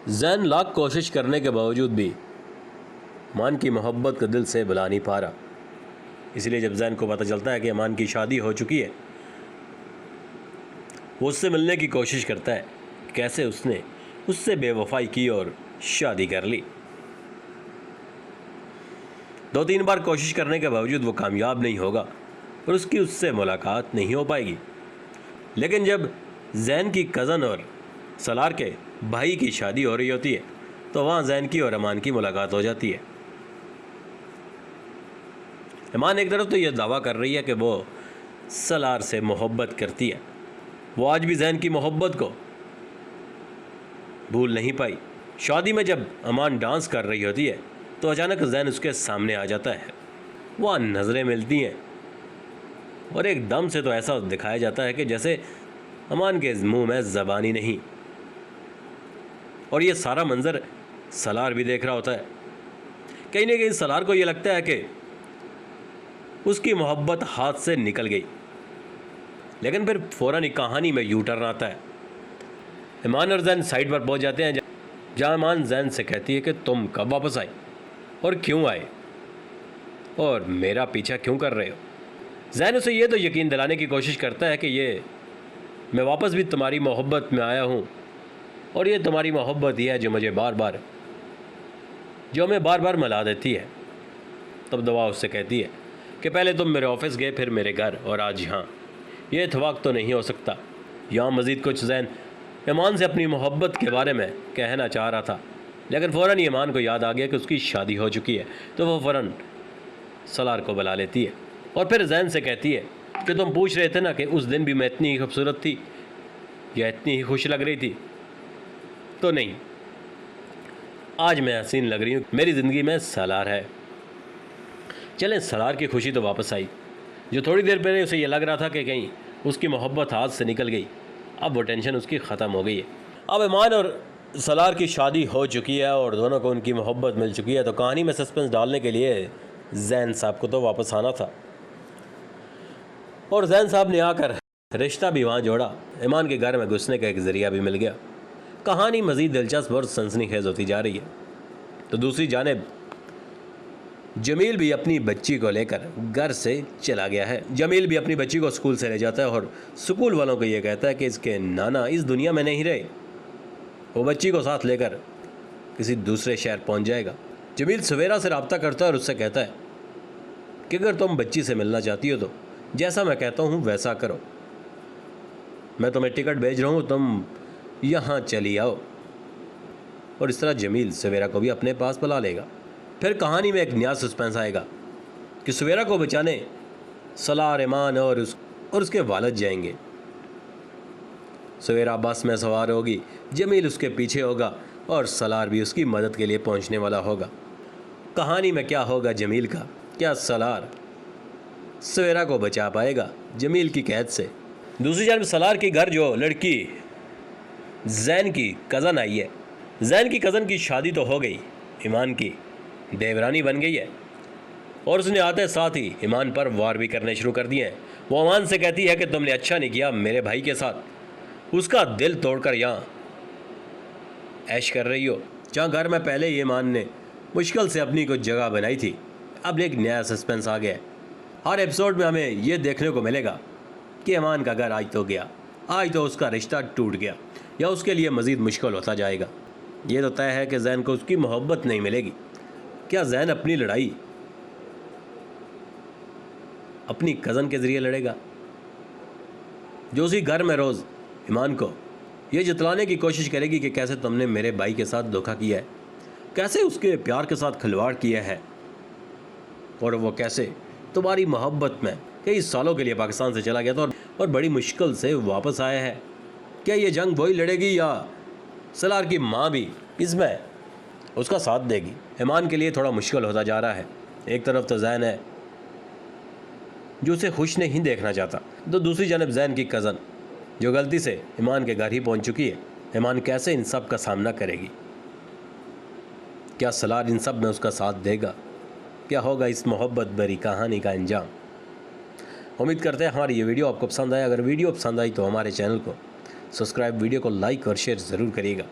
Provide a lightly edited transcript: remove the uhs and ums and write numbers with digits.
जैन लाख कोशिश करने के बावजूद भी ईमान की मोहब्बत को दिल से बुला नहीं पा रहा। इसलिए जब जैन को पता चलता है कि ईमान की शादी हो चुकी है, वो उससे मिलने की कोशिश करता है। कैसे उसने उससे बेवफाई की और शादी कर ली। 2-3 बार कोशिश करने के बावजूद वो कामयाब नहीं होगा और उसकी उससे मुलाकात नहीं हो पाएगी। लेकिन जब जैन की कज़न और सलार के भाई की शादी हो रही होती है तो वहाँ जैन की और ईमान की मुलाकात हो जाती है। ईमान एक तरफ तो यह दावा कर रही है कि वो सलार से मोहब्बत करती है, वो आज भी जैन की मोहब्बत को भूल नहीं पाई। शादी में जब ईमान डांस कर रही होती है तो अचानक जैन उसके सामने आ जाता है। वहाँ नज़रें मिलती हैं और एकदम से तो ऐसा दिखाया जाता है कि जैसे ईमान के मुंह में ज़बानी नहीं। और ये सारा मंजर सलार भी देख रहा होता है। कहीं ना कहीं सलार को ये लगता है कि उसकी मोहब्बत हाथ से निकल गई। लेकिन फिर फौरन एक कहानी में यू टर्न आता है। ईमान और जैन साइड पर पहुंच जाते हैं जहाँ ईमान जैन से कहती है कि तुम कब वापस आए और क्यों आए और मेरा पीछा क्यों कर रहे हो। जैन उसे ये तो यकीन दिलाने की कोशिश करता है कि ये मैं वापस भी तुम्हारी मोहब्बत में आया हूँ और ये तुम्हारी मोहब्बत ही है जो हमें बार बार मिला देती है। तब दवा उससे कहती है कि पहले तुम मेरे ऑफिस गए, फिर मेरे घर, और आज यहाँ। ये इत्तेफाक तो नहीं हो सकता। यहाँ मज़ीद कुछ जैन ईमान से अपनी मोहब्बत के बारे में कहना चाह रहा था, लेकिन फ़ौरन ईमान को याद आ गया कि उसकी शादी हो चुकी है। तो वो फ़ौरन सलार को बुला लेती है और फिर जैन से कहती है कि तुम पूछ रहे थे ना कि उस दिन भी मैं इतनी ही खूबसूरत थी या इतनी ही खुश लग रही थी। तो नहीं, आज मैं हसीन लग रही हूँ। मेरी ज़िंदगी में सलार है। चलें, सलार की खुशी तो वापस आई। जो थोड़ी देर पहले उसे ये लग रहा था कि कहीं उसकी मोहब्बत हाथ से निकल गई, अब वो टेंशन उसकी ख़त्म हो गई है। अब ईमान और सलार की शादी हो चुकी है और दोनों को उनकी मोहब्बत मिल चुकी है। तो कहानी में सस्पेंस डालने के लिए जैन साहब को तो वापस आना था और जैन साहब ने आकर रिश्ता भी वहाँ जोड़ा। ईमान के घर में घुसने का एक ज़रिया भी मिल गया। कहानी मज़ीद दिलचस्प और सनसनीखेज़ होती जा रही है। तो दूसरी जानिब जमील भी अपनी बच्ची को लेकर घर से चला गया है। जमील भी अपनी बच्ची को स्कूल से ले जाता है और स्कूल वालों को ये कहता है कि इसके नाना इस दुनिया में नहीं रहे। वो बच्ची को साथ लेकर किसी दूसरे शहर पहुंच जाएगा। जमील सवेरा से रब्ता करता है और उससे कहता है कि अगर तुम बच्ची से मिलना चाहती हो तो जैसा मैं कहता हूँ वैसा करो। मैं तुम्हें टिकट भेज रहा हूँ, तुम यहाँ चली आओ। और इस तरह जमील सवेरा को भी अपने पास बुला लेगा। फिर कहानी में एक नया सस्पेंस आएगा कि सवेरा को बचाने सलार, ईमान और उसके वालिद जाएंगे। सवेरा बस में सवार होगी, जमील उसके पीछे होगा और सलार भी उसकी मदद के लिए पहुंचने वाला होगा। कहानी में क्या होगा जमील का? क्या सलार सवेरा को बचा पाएगा जमील की कैद से? दूसरी जानब सलार के घर जो लड़की जैन की कज़न आई है, जैन की कज़न की शादी तो हो गई, ईमान की देवरानी बन गई है और उसने आते साथ ही ईमान पर वार भी करने शुरू कर दिए हैं। वो ईमान से कहती है कि तुमने अच्छा नहीं किया मेरे भाई के साथ, उसका दिल तोड़कर यहाँ ऐश कर रही हो, जहाँ घर में पहले ही ईमान ने मुश्किल से अपनी कुछ जगह बनाई थी। अब एक नया सस्पेंस आ गया है। हर एपिसोड में हमें ये देखने को मिलेगा कि ईमान का घर आज तो गया, आज तो उसका रिश्ता टूट गया या उसके लिए मज़ीद मुश्किल होता जाएगा। ये तो तय है कि जैन को उसकी मोहब्बत नहीं मिलेगी। क्या जैन अपनी लड़ाई अपनी कज़न के ज़रिए लड़ेगा, जो उसी घर में रोज़ ईमान को ये जतलाने की कोशिश करेगी कि कैसे तुमने मेरे भाई के साथ धोखा किया है, कैसे उसके प्यार के साथ खिलवाड़ किया है और वो कैसे तुम्हारी मोहब्बत में कई सालों के लिए पाकिस्तान से चला गया था और बड़ी मुश्किल से वापस आया है। क्या ये जंग वही लड़ेगी या सलार की माँ भी इसमें उसका साथ देगी? ईमान के लिए थोड़ा मुश्किल होता जा रहा है। एक तरफ तो जैन है जो उसे खुश नहीं देखना चाहता, तो दूसरी जानब जैन की कज़न जो गलती से ईमान के घर ही पहुंच चुकी है। ईमान कैसे इन सब का सामना करेगी? क्या सलार इन सब में उसका साथ देगा? क्या होगा इस मोहब्बत भरी कहानी का अंजाम? उम्मीद करते हैं हमारी ये वीडियो आपको पसंद आया। अगर वीडियो पसंद आई तो हमारे चैनल को सब्सक्राइब, वीडियो को लाइक और शेयर ज़रूर करिएगा।